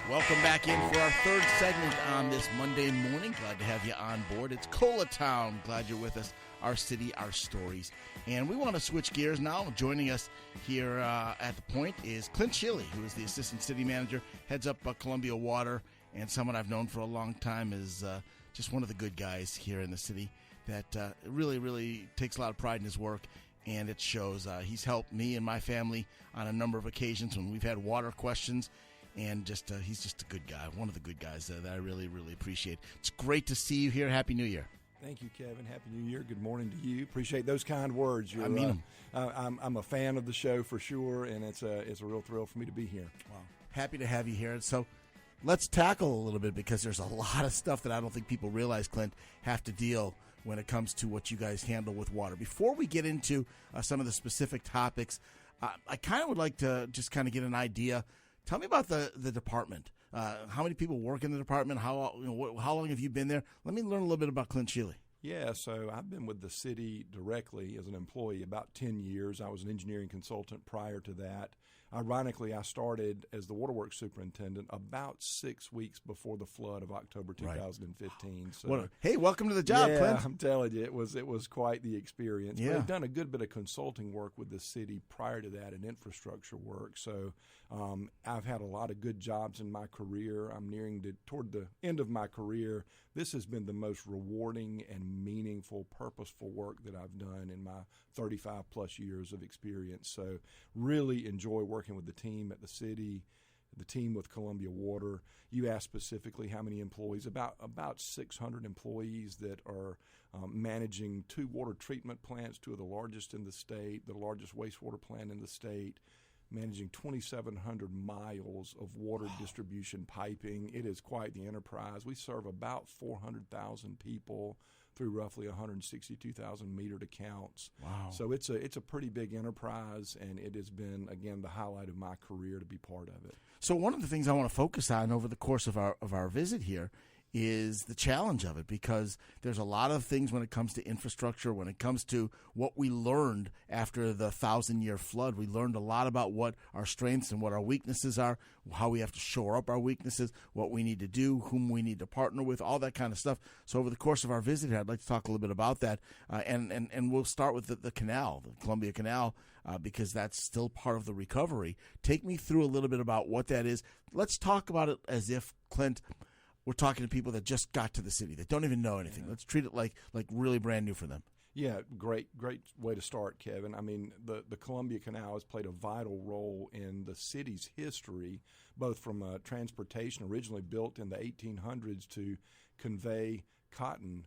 Welcome back in for our third segment on this Monday morning. Glad to have you on board. It's Colatown. Glad you're with us. Our city, our stories. And we want to switch gears now. Joining us here at the point is Clint Shealy, who is the assistant city manager, heads up Columbia Water, and someone I've known for a long time is just one of the good guys here in the city that really, really takes a lot of pride in his work. And it shows. He's helped me and my family on a number of occasions when we've had water questions. And he's just a good guy, one of the good guys that I really, really appreciate. It's great to see you here. Happy New Year. Thank you, Kevin. Happy New Year. Good morning to you. Appreciate those kind words. I mean them. I'm a fan of the show for sure, and it's a real thrill for me to be here. Wow. Happy to have you here. So let's tackle a little bit because there's a lot of stuff that I don't think people realize, Clint, have to deal when it comes to what you guys handle with water. Before we get into some of the specific topics, I kind of would like to just kind of get an idea. Tell me about the department. How many people work in the department? How long have you been there? Let me learn a little bit about Clint Shealy. Yeah, so I've been with the city directly as an employee about 10 years. I was an engineering consultant prior to that. Ironically, I started as the waterworks superintendent about 6 weeks before the flood of October 2015. Right. So, hey, welcome to the job, Clint. I'm telling you, it was quite the experience. Yeah. I've done a good bit of consulting work with the city prior to that and infrastructure work. So I've had a lot of good jobs in my career. I'm toward the end of my career. This has been the most rewarding and meaningful, purposeful work that I've done in my 35 plus years of experience. So really enjoy working with the team at the city, the team with Columbia Water. You asked specifically how many employees, about 600 employees that are managing 2 water treatment plants, 2 of the largest in the state, the largest wastewater plant in the state, managing 2,700 miles of water distribution piping. It is quite the enterprise. We serve about 400,000 people through roughly 162,000 metered accounts. Wow. So it's a pretty big enterprise, and it has been, again, the highlight of my career to be part of it. So one of the things I want to focus on over the course of our visit here is the challenge of it, because there's a lot of things when it comes to infrastructure, when it comes to what we learned after the 1,000-year flood. We learned a lot about what our strengths and what our weaknesses are, how we have to shore up our weaknesses, what we need to do, whom we need to partner with, all that kind of stuff. So over the course of our visit here, I'd like to talk a little bit about that, and we'll start with the canal, the Columbia Canal, because that's still part of the recovery. Take me through a little bit about what that is. Let's talk about it as if, Clint, we're talking to people that just got to the city, that don't even know anything. Yeah. Let's treat it like really brand new for them. Yeah, great way to start, Kevin. I mean, the Columbia Canal has played a vital role in the city's history, both from transportation, originally built in the 1800s to convey cotton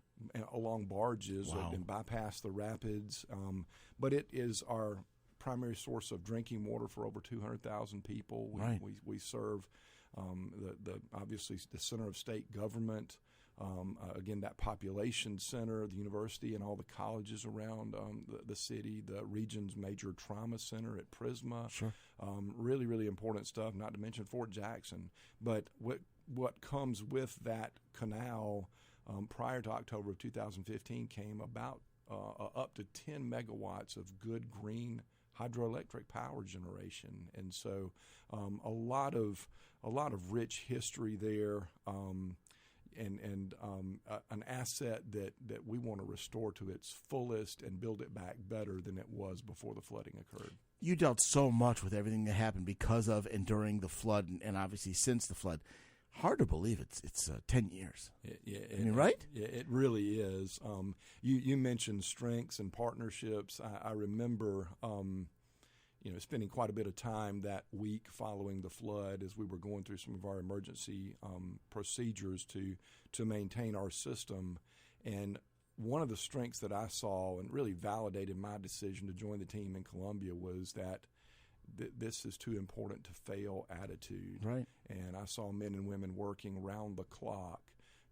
along barges. Wow. And bypass the rapids. But it is our primary source of drinking water for over 200,000 people. We serve obviously the center of state government, again, that population center, the university and all the colleges around the city, the region's major trauma center at Prisma. Sure. Really, really important stuff, not to mention Fort Jackson. But what comes with that canal prior to October of 2015 came about up to 10 megawatts of good green hydroelectric power generation, and so a lot of rich history there, and an asset that we want to restore to its fullest and build it back better than it was before the flooding occurred. You dealt so much with everything that happened because of and during the flood, and obviously since the flood. Hard to believe it's 10 years. Right? It really is. You mentioned strengths and partnerships. I remember, spending quite a bit of time that week following the flood as we were going through some of our emergency procedures to maintain our system. And one of the strengths that I saw and really validated my decision to join the team in Columbia was that this is too important to fail attitude. Right. And I saw men and women working round the clock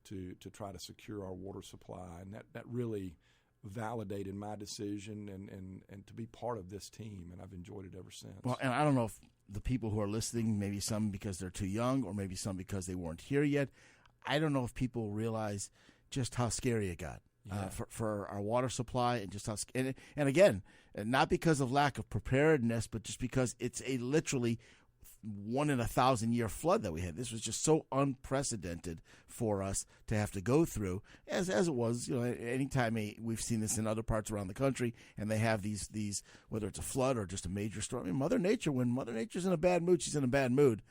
to try to secure our water supply. And that really validated my decision and to be part of this team. And I've enjoyed it ever since. Well, and I don't know if the people who are listening, maybe some because they're too young or maybe some because they weren't here yet, I don't know if people realize just how scary it got. Yeah. For our water supply, and just how, and again, not because of lack of preparedness, but just because it's a literally 1 in 1,000-year flood that we had. This was just so unprecedented for us to have to go through, as it was. Anytime we've seen this in other parts around the country, and they have these whether it's a flood or just a major storm. I mean, when Mother Nature's in a bad mood, she's in a bad mood,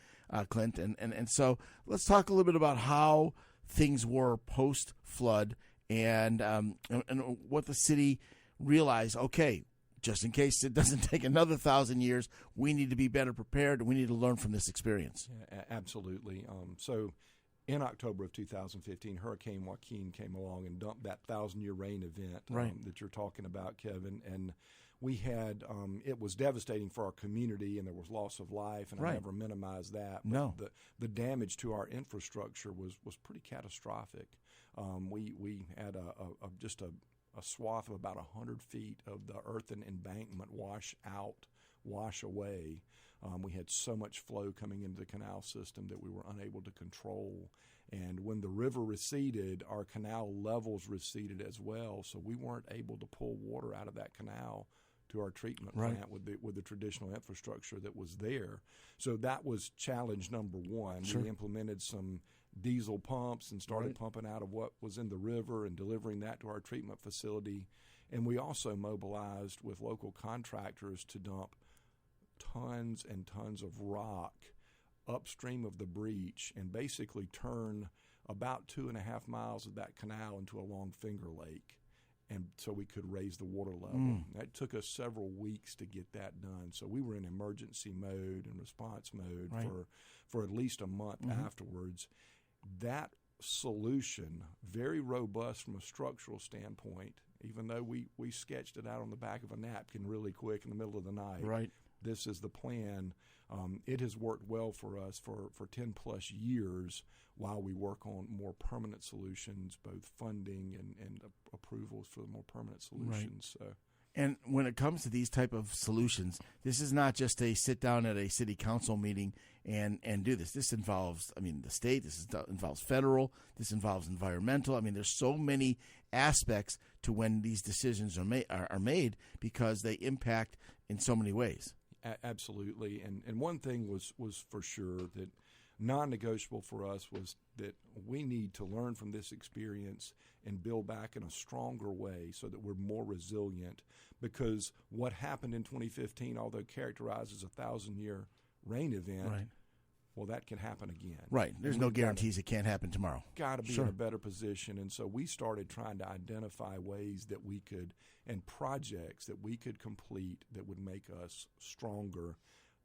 Clint. And so let's talk a little bit about how things were post-flood and what the city realized. Okay, just in case it doesn't take another 1,000 years, we need to be better prepared, and we need to learn from this experience. Yeah, absolutely. So in October of 2015, Hurricane Joaquin came along and dumped that 1,000-year rain event that you're talking about, Kevin. And we had it was devastating for our community, and there was loss of life, and I never minimized that. But no. The damage to our infrastructure was pretty catastrophic. We had just a swath of about 100 feet of the earthen embankment wash away. We had so much flow coming into the canal system that we were unable to control. And when the river receded, our canal levels receded as well, so we weren't able to pull water out of that canal to our treatment plant with the traditional infrastructure that was there. So that was challenge number one. Sure. We implemented some diesel pumps and started pumping out of what was in the river and delivering that to our treatment facility. And we also mobilized with local contractors to dump tons and tons of rock upstream of the breach and basically turn about 2.5 miles of that canal into a long finger lake. And so we could raise the water level. That took us several weeks to get that done. So we were in emergency mode and response mode for at least a month afterwards. That solution, very robust from a structural standpoint, even though we sketched it out on the back of a napkin really quick in the middle of the night. Right. This is the plan. It has worked well for us for 10 plus years while we work on more permanent solutions, both funding and approvals for the more permanent solutions. Right. So. And when it comes to these type of solutions, this is not just a sit down at a city council meeting and do this. This involves, the state. Involves federal. This involves environmental. There's so many aspects to when these decisions are made because they impact in so many ways. Absolutely. And one thing was for sure that non-negotiable for us was that we need to learn from this experience and build back in a stronger way so that we're more resilient, because what happened in 2015, although characterized as a 1,000-year rain event, well, that can happen again. Right. There's no guarantees it can't happen tomorrow. Got to be in a better position. And so we started trying to identify ways that we could, and projects that we could complete that would make us stronger.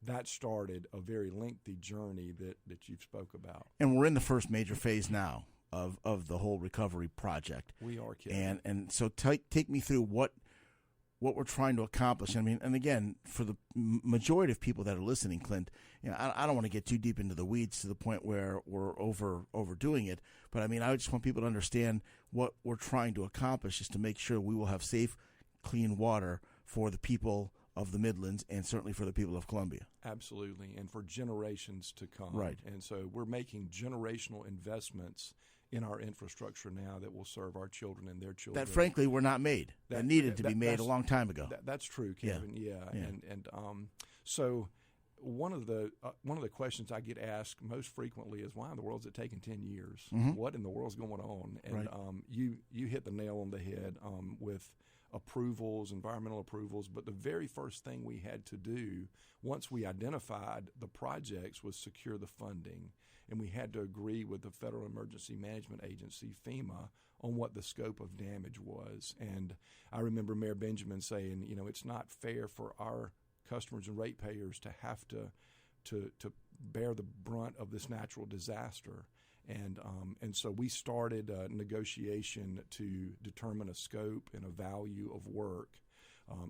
That started a very lengthy journey that you've spoke about. And we're in the first major phase now of the whole recovery project. We are, Kevin. And so take me through what we're trying to accomplish. And again, for the majority of people that are listening, Clint, I don't want to get too deep into the weeds to the point where we're overdoing it. But I just want people to understand what we're trying to accomplish is to make sure we will have safe, clean water for the people of the Midlands and certainly for the people of Columbia. Absolutely, and for generations to come. Right. And so we're making generational investments in our infrastructure now that will serve our children and their children. That, frankly, were not made. That needed to be made a long time ago. That's true, Kevin. Yeah. So one of the questions I get asked most frequently is, why in the world is it taking 10 years? What in the world's going on? And you hit the nail on the head with approvals, environmental approvals, but the very first thing we had to do once we identified the projects was secure the funding, and we had to agree with the Federal Emergency Management Agency, FEMA, on what the scope of damage was. And I remember Mayor Benjamin saying, it's not fair for our customers and ratepayers to have to bear the brunt of this natural disaster. And so we started a negotiation to determine a scope and a value of work.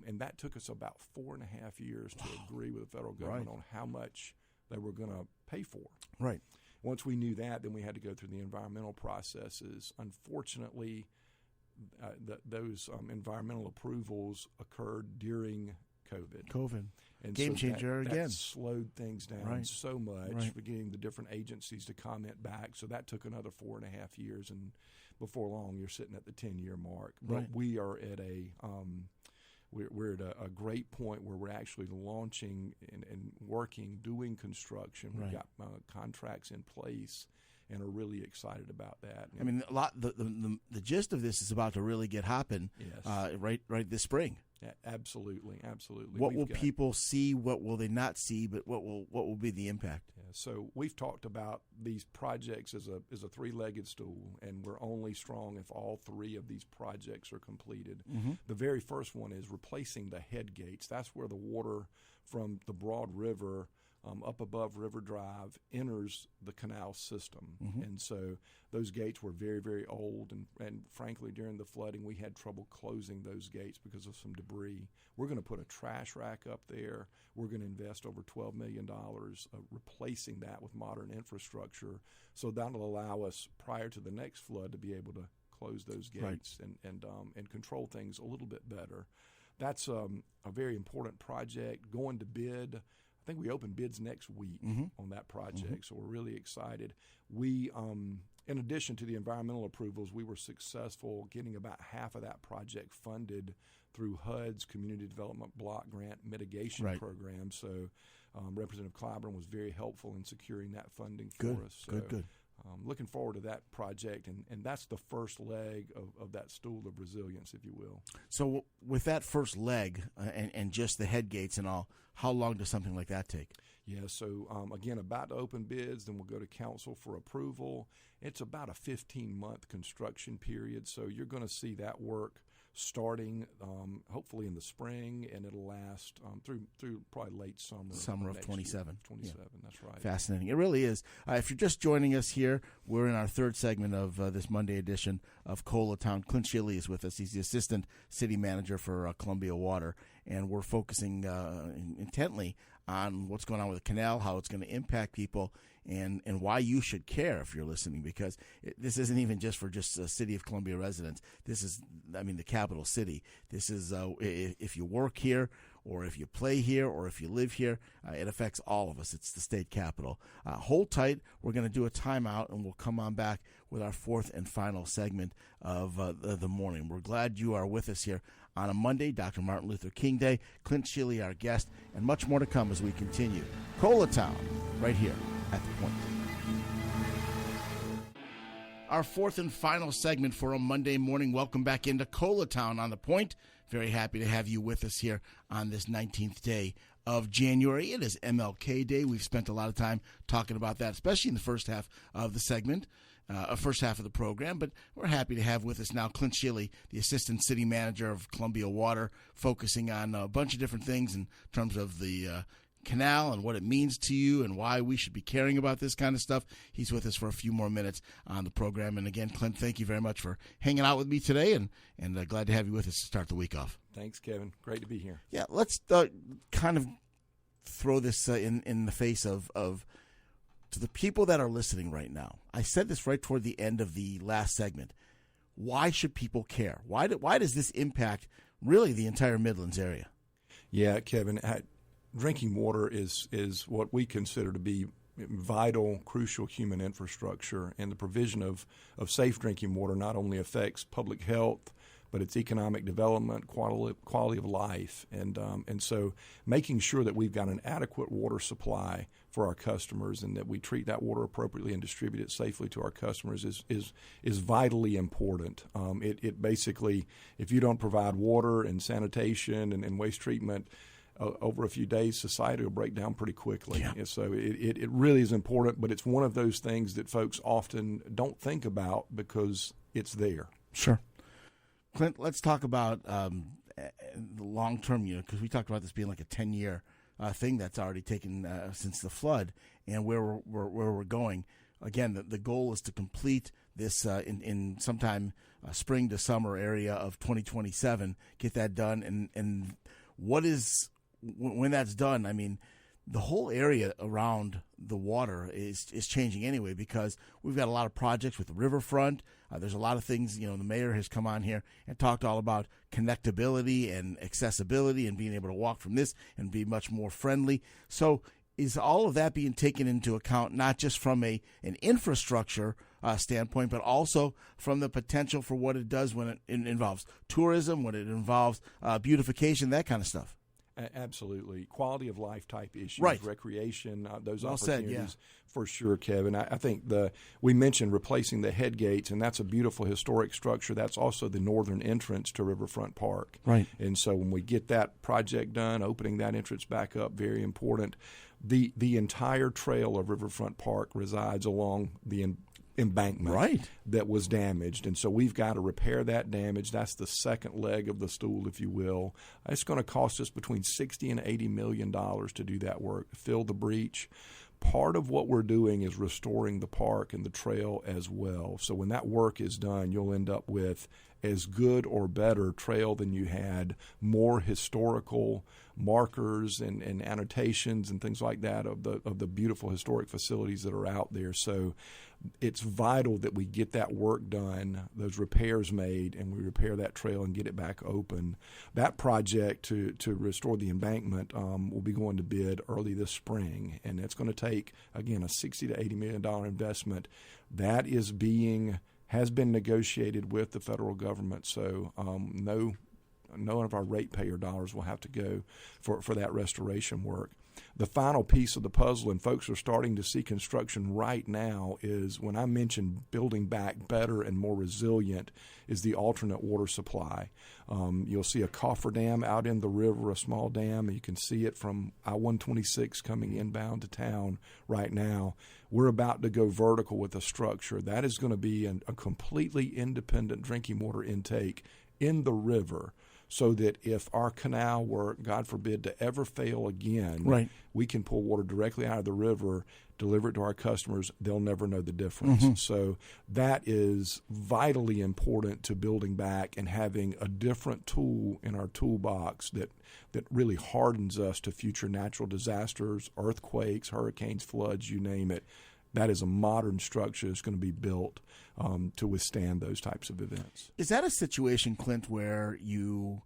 And that took us about 4.5 years to agree with the federal government on how much they were going to pay for. Right. Once we knew that, then we had to go through the environmental processes. Unfortunately, those environmental approvals occurred during COVID. And game changer that again. Slowed things down so much for getting the different agencies to comment back. So that took another 4.5 years, and before long, you're sitting at the 10-year mark. But we are at we're at a great point where we're actually launching and working, doing construction. We've got contracts in place, and are really excited about that. I mean, the gist of this is about to really get hopping. Yes. Right this spring. Yeah, absolutely. What will people see? What will they not see? But what will be the impact? Yeah, so we've talked about these projects as a three-legged stool, and we're only strong if all three of these projects are completed. Mm-hmm. The very first one is replacing the head gates. That's where the water from the Broad River up above River Drive enters the canal system. Mm-hmm. And so those gates were very, very old, and frankly, during the flooding, we had trouble closing those gates because of some debris. We're going to put a trash rack up there. We're going to invest over $12 million replacing that with modern infrastructure. So that'll allow us, prior to the next flood, to be able to close those gates and control things a little bit better. That's a very important project. Going to bid, I think we open bids next week on that project, so we're really excited. We, in addition to the environmental approvals, we were successful getting about half of that project funded through HUD's Community Development Block Grant Mitigation Program. So Representative Clyburn was very helpful in securing that funding for us. So, Good. Looking forward to that project, and that's the first leg of that stool of resilience, if you will. So with that first leg and just the head gates and all, how long does something like that take? Yeah, so again, about to open bids, then we'll go to council for approval. It's about a 15-month construction period, so you're going to see that work starting hopefully in the spring, and it'll last through probably late summer of 27. 27, that's right. Fascinating. It really is. If you're just joining us here, we're in our third segment of this Monday edition of Colatown. Clint Shealy is with us. He's the assistant city manager for Columbia Water, and we're focusing intently on what's going on with the canal, how it's going to impact people, and why you should care if you're listening, because this isn't even just for City of Columbia residents. This is, the capital city. This is, if you work here, or if you play here, or if you live here, it affects all of us. It's the state capital. Hold tight. We're going to do a timeout, and we'll come on back with our fourth and final segment of the morning. We're glad you are with us here on a Monday, Dr. Martin Luther King Day. Clint Shealy, our guest, and much more to come as we continue. Colatown, right here at The Point. Our fourth and final segment for a Monday morning. Welcome back into Colatown on The Point. Very happy to have you with us here on this 19th day of January. It is MLK Day. We've spent a lot of time talking about that, especially in the first half of the segment. First half of the program, but we're happy to have with us now Clint Shealy, the Assistant City Manager of Columbia Water, focusing on a bunch of different things in terms of the canal and what it means to you and why we should be caring about this kind of stuff. He's with us for a few more minutes on the program. And again, Clint, thank you very much for hanging out with me today, and glad to have you with us to start the week off. Thanks, Kevin. Great to be here. Yeah, let's kind of throw this in the face of to the people that are listening right now. I said this right toward the end of the last segment. Why should people care? Why does this impact really the entire Midlands area? Yeah, Kevin, drinking water is what we consider to be vital, crucial human infrastructure, and the provision of safe drinking water not only affects public health, but it's economic development, quality of life, and so making sure that we've got an adequate water supply for our customers and that we treat that water appropriately and distribute it safely to our customers is vitally important. It basically, if you don't provide water and sanitation and waste treatment, over a few days, society will break down pretty quickly. Yeah. And so it really is important, but it's one of those things that folks often don't think about because it's there. Sure. Clint, let's talk about the long term, because we talked about this being like a 10-year thing that's already taken since the flood, and where we're going. Again, the goal is to complete this in sometime spring to summer area of 2027. Get that done, and what is when that's done? I mean, the whole area around the water is changing anyway, because we've got a lot of projects with the riverfront. There's a lot of things, the mayor has come on here and talked all about connectability and accessibility and being able to walk from this and be much more friendly. So is all of that being taken into account, not just from an infrastructure standpoint, but also from the potential for what it does when it involves tourism, when it involves beautification, that kind of stuff? Absolutely. Quality of life type issues, right. Recreation, those well opportunities said, yeah. For sure, Kevin. I think we mentioned replacing the head gates, and that's a beautiful historic structure. That's also the northern entrance to Riverfront Park. Right. And so when we get that project done, opening that entrance back up, very important. The entire trail of Riverfront Park resides along the embankment right. that was damaged, and so we've got to repair that damage. That's the second leg of the stool, if you will. It's going to cost us between $60 and $80 million to do that work, fill the breach. Part of what we're doing is restoring the park and the trail as well. So when that work is done, you'll end up with as good or better trail than you had, more historical markers and annotations and things like that of the beautiful historic facilities that are out there. So it's vital that we get that work done, those repairs made, and we repair that trail and get it back open. That project to restore the embankment will be going to bid early this spring, and it's going to take, again, a $60 to $80 million investment. That has been negotiated with the federal government, so none of our ratepayer dollars will have to go for that restoration work. The final piece of the puzzle, and folks are starting to see construction right now, is when I mentioned building back better and more resilient, is the alternate water supply. You'll see a cofferdam out in the river, a small dam. You can see it from I-126 coming inbound to town right now. We're about to go vertical with a structure. That is going to be a completely independent drinking water intake in the river, so that if our canal were, God forbid, to ever fail again, right. we can pull water directly out of the river, deliver it to our customers. They'll never know the difference. Mm-hmm. So that is vitally important to building back and having a different tool in our toolbox that really hardens us to future natural disasters, earthquakes, hurricanes, floods, you name it. That is a modern structure that's going to be built to withstand those types of events. Is that a situation, Clint, where you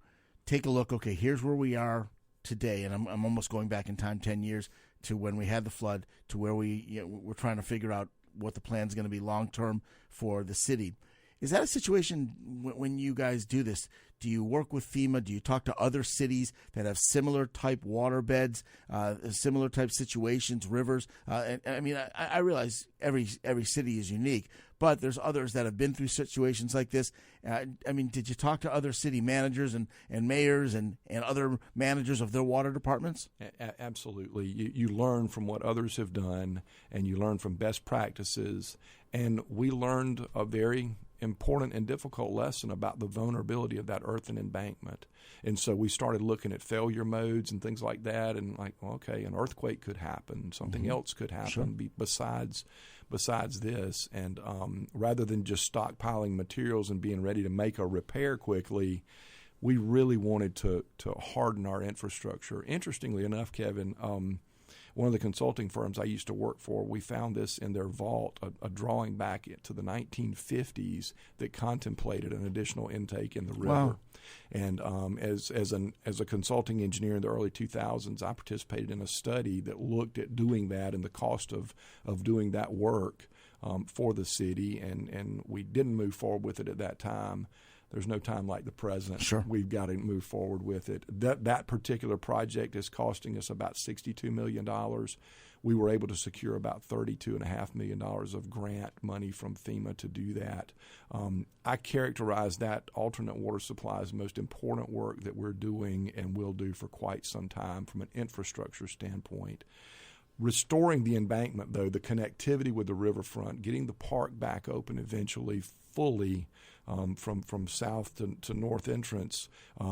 take a look, okay, here's where we are today, and I'm almost going back in time 10 years to when we had the flood, to where we're trying to figure out what the plan is going to be long-term for the city. Is that a situation when you guys do this? Do you work with FEMA? Do you talk to other cities that have similar type water beds, similar type situations, rivers? I realize every city is unique, but there's others that have been through situations like this. Did you talk to other city managers and mayors and other managers of their water departments? Absolutely. You learn from what others have done, and you learn from best practices. And we learned a very important and difficult lesson about the vulnerability of that earthen embankment. And so we started looking at failure modes and things like that, and okay, an earthquake could happen, something mm-hmm. else could happen sure. besides this. And rather than just stockpiling materials and being ready to make a repair quickly, we really wanted to harden our infrastructure. Interestingly enough, Kevin, one of the consulting firms I used to work for, we found this in their vault, a drawing back to the 1950s that contemplated an additional intake in the river. Wow. And as a consulting engineer in the early 2000s, I participated in a study that looked at doing that and the cost of doing that work for the city, and we didn't move forward with it at that time. There's no time like the present. Sure. We've got to move forward with it. That particular project is costing us about $62 million. We were able to secure about $32.5 million of grant money from FEMA to do that. I characterize that alternate water supply as the most important work that we're doing and will do for quite some time from an infrastructure standpoint. Restoring the embankment, though, the connectivity with the riverfront, getting the park back open eventually fully from south to north entrance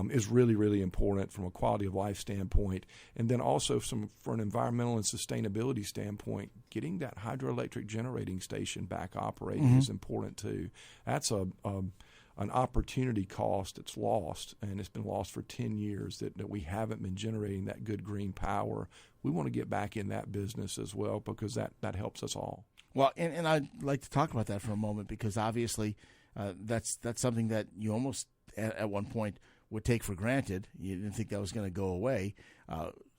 is really, really important from a quality of life standpoint. And then also for an environmental and sustainability standpoint, getting that hydroelectric generating station back operating mm-hmm. is important too. That's an opportunity cost that's lost, and it's been lost for 10 years that we haven't been generating that good green power. We want to get back in that business as well because that helps us all. Well, and I'd like to talk about that for a moment because obviously that's something that you almost at one point would take for granted. You didn't think that was going to go away.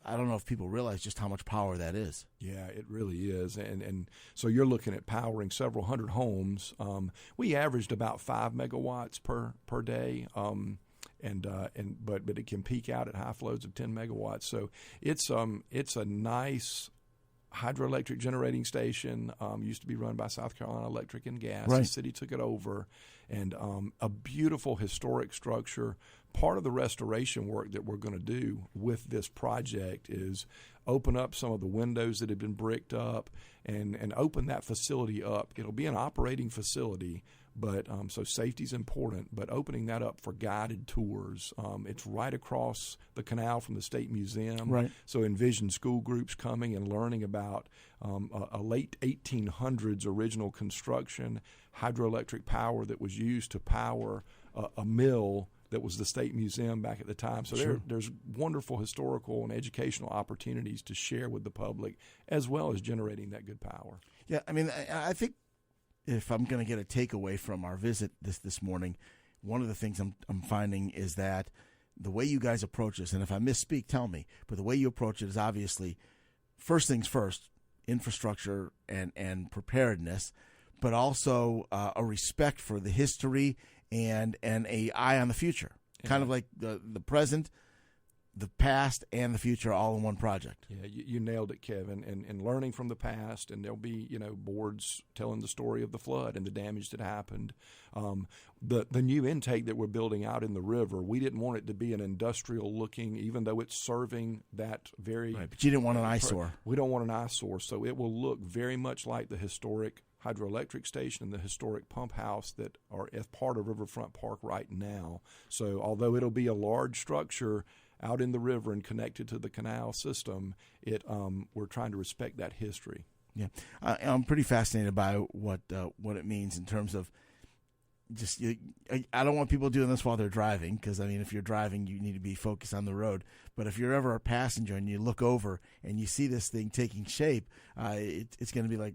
I don't know if people realize just how much power that is. Yeah, it really is. And so you're looking at powering several hundred homes. We averaged about 5 megawatts per day. But it can peak out at high flows of 10 megawatts. So it's a nice hydroelectric generating station. Used to be run by South Carolina Electric and Gas. Right. The city took it over, and a beautiful historic structure. Part of the restoration work that we're going to do with this project is open up some of the windows that have been bricked up and open that facility up. It'll be an operating facility, but so safety is important, but opening that up for guided tours. It's right across the canal from the State Museum. Right. So envision school groups coming and learning about a late 1800s original construction, hydroelectric power that was used to power a mill that was the State Museum back at the time. So Sure. there's wonderful historical and educational opportunities to share with the public, as well as generating that good power. Yeah, I mean, I think if I'm going to get a takeaway from our visit this morning, one of the things I'm finding is that the way you guys approach this, and if I misspeak, tell me, but the way you approach it is obviously first things first, infrastructure and preparedness, but also a respect for the history and a eye on the future, kind of like the present, the past, and the future all in one project. Yeah, you nailed it, Kevin. And learning from the past, and there'll be boards telling the story of the flood and the damage that happened. The new intake that we're building out in the river, we didn't want it to be an industrial looking, even though it's serving that very. Right, but you didn't want an eyesore. We don't want an eyesore, so it will look very much like the historic hydroelectric station and the historic pump house that are as part of Riverfront Park right now. So although it'll be a large structure out in the river and connected to the canal system, we're trying to respect that history. Yeah, I'm pretty fascinated by what it means in terms of just. I don't want people doing this while they're driving, because I mean, if you're driving, you need to be focused on the road. But if you're ever a passenger and you look over and you see this thing taking shape, it's going to be like.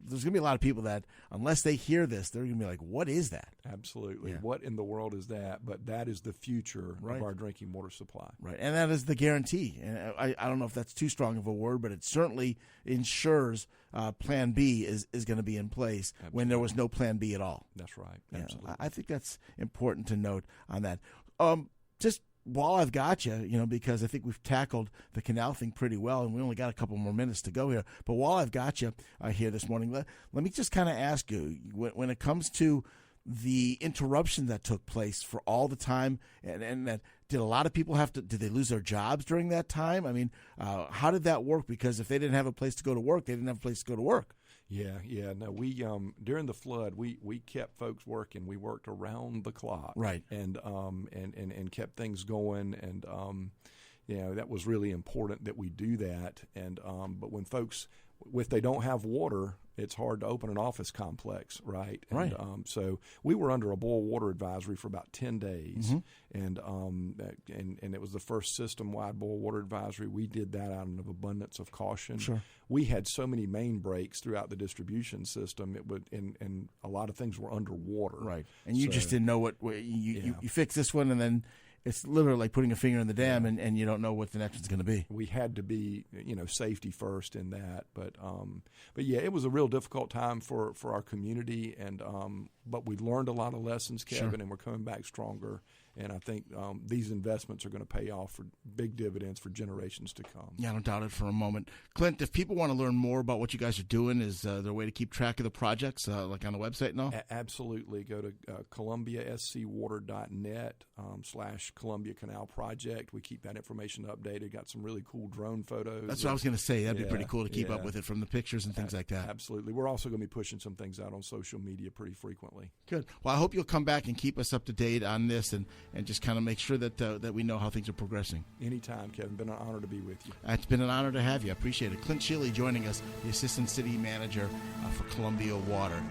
There's going to be a lot of people that, unless they hear this, they're going to be like, what is that? Absolutely. Yeah. What in the world is that? But that is the future Right. of our drinking water supply. Right. And that is the guarantee. And I don't know if that's too strong of a word, but it certainly ensures Plan B is going to be in place. Absolutely. When there was no Plan B at all. That's right. Yeah, Absolutely. I think that's important to note on that. Just while I've got you, because I think we've tackled the canal thing pretty well, and we only got a couple more minutes to go here. But while I've got you here this morning, let me just kind of ask you, when it comes to the interruption that took place for all the time, and that did a lot of people did they lose their jobs during that time? I mean, how did that work? Because if they didn't have a place to go to work, they didn't have a place to go to work. Yeah. No, we during the flood, we kept folks working. We worked around the clock, Right, and kept things going, and that was really important that we do that. And but when folks, if they don't have water, it's hard to open an office complex, right? Right. And, so we were under a boil water advisory for about 10 days, and it was the first system-wide boil water advisory. We did that out of abundance of caution. Sure. We had so many main breaks throughout the distribution system. And a lot of things were underwater. Right. And you just didn't know you fix this one, and then it's literally like putting a finger in the dam, and you don't know what the next one's going to be. We had to be, safety first in that. But yeah, it was a real difficult time for our community, and but we learned a lot of lessons, Kevin, Sure. and we're coming back stronger. And I think these investments are going to pay off for big dividends for generations to come. Yeah, I don't doubt it for a moment. Clint, if people want to learn more about what you guys are doing, is there a way to keep track of the projects, like on the website and all? Absolutely. Go to columbiascwater.net /Columbia Canal Project. We keep that information updated. Got some really cool drone photos. That's what I was going to say. That'd be pretty cool to keep yeah. up with it from the pictures and things like that. Absolutely. We're also going to be pushing some things out on social media pretty frequently. Good. Well, I hope you'll come back and keep us up to date on this and just kind of make sure that we know how things are progressing. Anytime, Kevin. Been an honor to be with you. It's been an honor to have you. I appreciate it. Clint Shealy joining us, the Assistant City Manager for Columbia Water.